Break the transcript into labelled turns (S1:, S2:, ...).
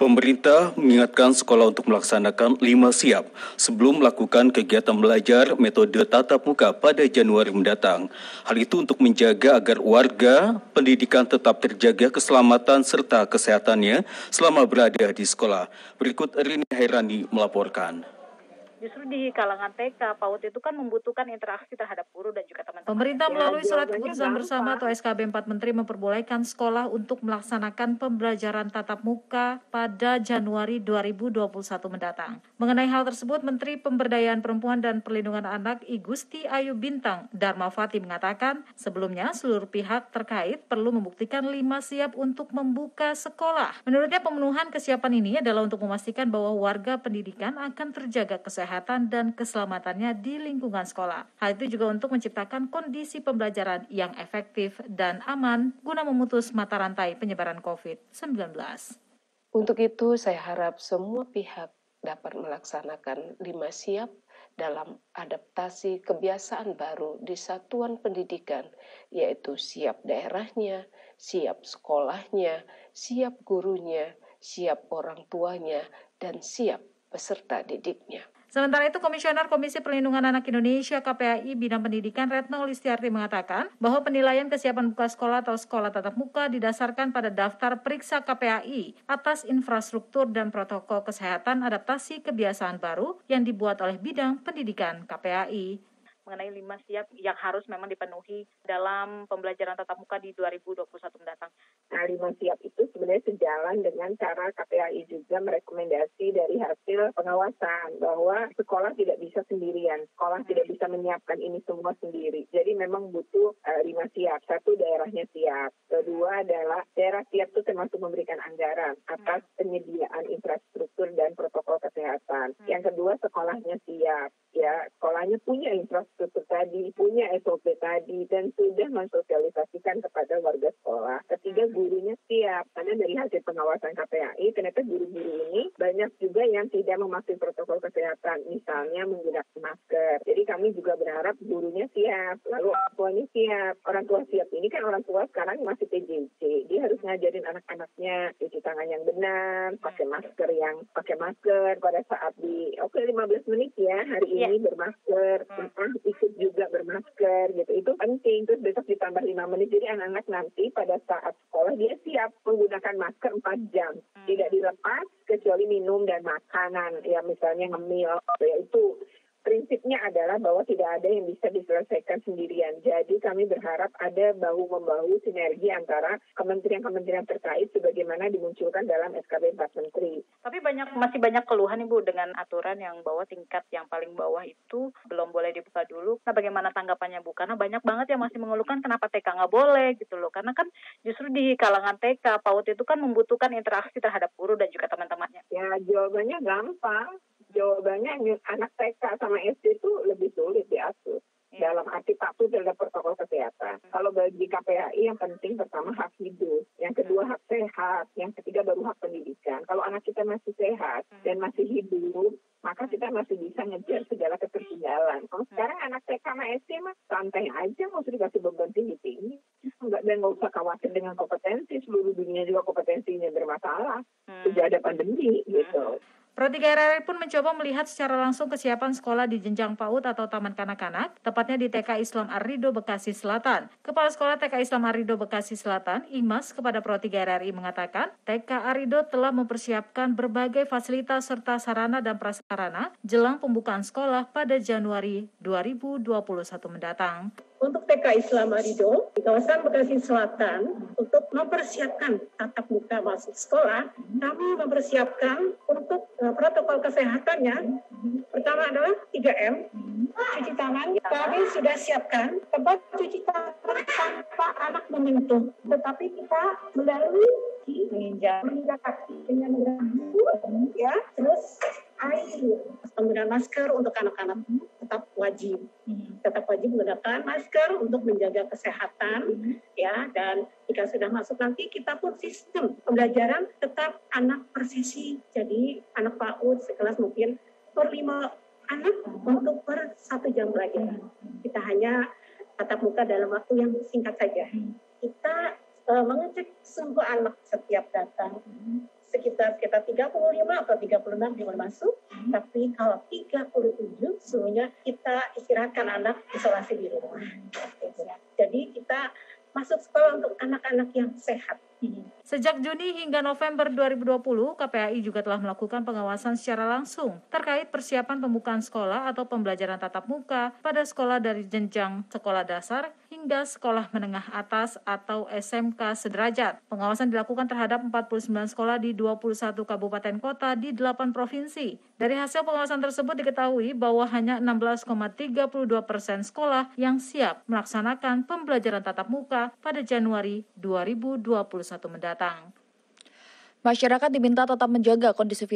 S1: Pemerintah mengingatkan sekolah untuk melaksanakan 5 siap sebelum melakukan kegiatan belajar metode tatap muka pada Januari mendatang. Hal itu untuk menjaga agar warga pendidikan tetap terjaga keselamatan serta kesehatannya selama berada di sekolah. Berikut Rini Hairani melaporkan.
S2: Justru di kalangan TK, PAUD itu kan membutuhkan interaksi terhadap guru dan juga teman-teman.
S3: Pemerintah melalui surat keputusan bersama atau SKB 4 Menteri memperbolehkan sekolah untuk melaksanakan pembelajaran tatap muka pada Januari 2021 mendatang. Mengenai hal tersebut, Menteri Pemberdayaan Perempuan dan Perlindungan Anak Igusti Ayu Bintang Darmawati mengatakan, sebelumnya seluruh pihak terkait perlu membuktikan 5 siap untuk membuka sekolah. Menurutnya pemenuhan kesiapan ini adalah untuk memastikan bahwa warga pendidikan akan terjaga kesehatan dan keselamatannya di lingkungan sekolah. Hal itu juga untuk menciptakan kondisi pembelajaran yang efektif dan aman guna memutus mata rantai penyebaran COVID-19.
S4: Untuk itu, saya harap semua pihak dapat melaksanakan 5 siap dalam adaptasi kebiasaan baru di satuan pendidikan, yaitu siap daerahnya, siap sekolahnya, siap gurunya, siap orang tuanya, dan siap peserta didiknya.
S3: Sementara itu, Komisioner Komisi Perlindungan Anak Indonesia KPAI Bidang Pendidikan Retno Listiarti mengatakan bahwa penilaian kesiapan buka sekolah atau sekolah tatap muka didasarkan pada daftar periksa KPAI atas infrastruktur dan protokol kesehatan adaptasi kebiasaan baru yang dibuat oleh Bidang Pendidikan KPAI.
S2: Mengenai 5 siap yang harus memang dipenuhi dalam pembelajaran tatap muka di 2021 mendatang.
S5: Nah, 5 siap itu sebenarnya sejalan dengan cara KPAI juga merekomendasi dari hasil pengawasan bahwa sekolah tidak bisa sendirian, sekolah tidak bisa menyiapkan ini semua sendiri. Jadi memang butuh 5 siap. Satu, daerahnya siap. Kedua adalah daerah siap itu termasuk memberikan anggaran atas penyediaan infrastruktur dan protokol kesehatan. Yang kedua, sekolahnya siap. Ya, sekolahnya punya infrastruktur tadi, punya SOP tadi, dan sudah mensosialisasikan kepada warga sekolah. Ketiga, gurunya siap. Karena dari hasil pengawasan KPAI, ternyata guru-guru ini banyak juga yang tidak mematuhi protokol kesehatan, misalnya menggunakan masker. Jadi kami juga berharap gurunya siap, lalu orang tuanya siap. Orang tua siap ini kan orang tua sekarang masih PJJ. Dia harus ngajarin anak-anaknya cuci tangan yang benar, pakai masker pada saat 15 menit ya, hari ini bermasker, ikut juga bermasker gitu, itu penting. Terus besok ditambah 5 menit, jadi anak-anak nanti pada saat sekolah dia siap menggunakan masker 4 jam, tidak dilepas kecuali minum dan makanan, ya misalnya ngemil, ya itu prinsipnya adalah bahwa tidak ada yang bisa diselesaikan sendirian. Jadi kami berharap ada bahu-membahu sinergi antara kementerian-kementerian terkait sebagaimana dimunculkan dalam SKB 4 Menteri.
S2: Tapi masih banyak keluhan Ibu dengan aturan yang bahwa tingkat yang paling bawah itu belum boleh dibuka dulu. Nah, bagaimana tanggapannya Bu? Karena banyak banget yang masih mengeluhkan kenapa TK nggak boleh gitu loh. Karena kan justru di kalangan TK, PAUD itu kan membutuhkan interaksi terhadap guru dan juga teman-temannya.
S5: Ya, jawabannya gampang. Jawabannya anak TK sama SD itu lebih sulit diatur. Dalam arti patuh terhadap protokol kesehatan. Kalau bagi KPAI yang penting pertama hak hidup, yang kedua hak sehat, yang ketiga baru hak pendidikan. Kalau anak kita masih sehat dan masih hidup, maka kita masih bisa ngejar segala ketertinggalan. Kalau sekarang anak TK sama SD mah santai aja, nggak usah dikasih beban tinggi-tinggi. Dan nggak usah khawatir dengan kompetensi, seluruh dunia juga kompetensinya bermasalah. Sudah ada pandemi gitu.
S3: Pro 3 RRI pun mencoba melihat secara langsung kesiapan sekolah di jenjang PAUD atau Taman Kanak-Kanak, tepatnya di TK Islam Ar-Ridho Bekasi Selatan. Kepala Sekolah TK Islam Ar-Ridho Bekasi Selatan, Imas, kepada Pro 3 RRI mengatakan, TK Ar-Ridho telah mempersiapkan berbagai fasilitas serta sarana dan prasarana jelang pembukaan sekolah pada Januari 2021 mendatang.
S6: Untuk TK Islam Ar-Ridho di kawasan Bekasi Selatan, untuk mempersiapkan tatap muka masuk sekolah, kami mempersiapkan untuk protokol kesehatannya. Pertama adalah 3M, cuci tangan. Kami sudah siapkan tempat cuci tangan tanpa anak menyentuh, tetapi kita melalui menginjak kaki dengan menggunakan ya, terus air. Penggunaan masker untuk anak-anak tetap wajib menggunakan masker untuk menjaga kesehatan ya, dan jika sudah masuk nanti kita pun sistem pembelajaran tetap anak per sesi. Jadi anak PAUD sekelas mungkin per 5 anak untuk per 1 jam belajar. Kita hanya tatap muka dalam waktu yang singkat saja. Kita mengecek suhu anak setiap datang. sekitar 35 atau 36 di masuk, tapi kalau 37 semuanya kita istirahatkan anak isolasi di rumah. Jadi kita masuk sekolah untuk anak-anak yang sehat.
S3: Sejak Juni hingga November 2020, KPAI juga telah melakukan pengawasan secara langsung terkait persiapan pembukaan sekolah atau pembelajaran tatap muka pada sekolah dari jenjang sekolah dasar hingga sekolah menengah atas atau SMK sederajat. Pengawasan dilakukan terhadap 49 sekolah di 21 kabupaten kota di 8 provinsi. Dari hasil pengawasan tersebut diketahui bahwa hanya 16,32% sekolah yang siap melaksanakan pembelajaran tatap muka pada Januari 2021 mendatang.
S7: Masyarakat diminta tetap menjaga kondisi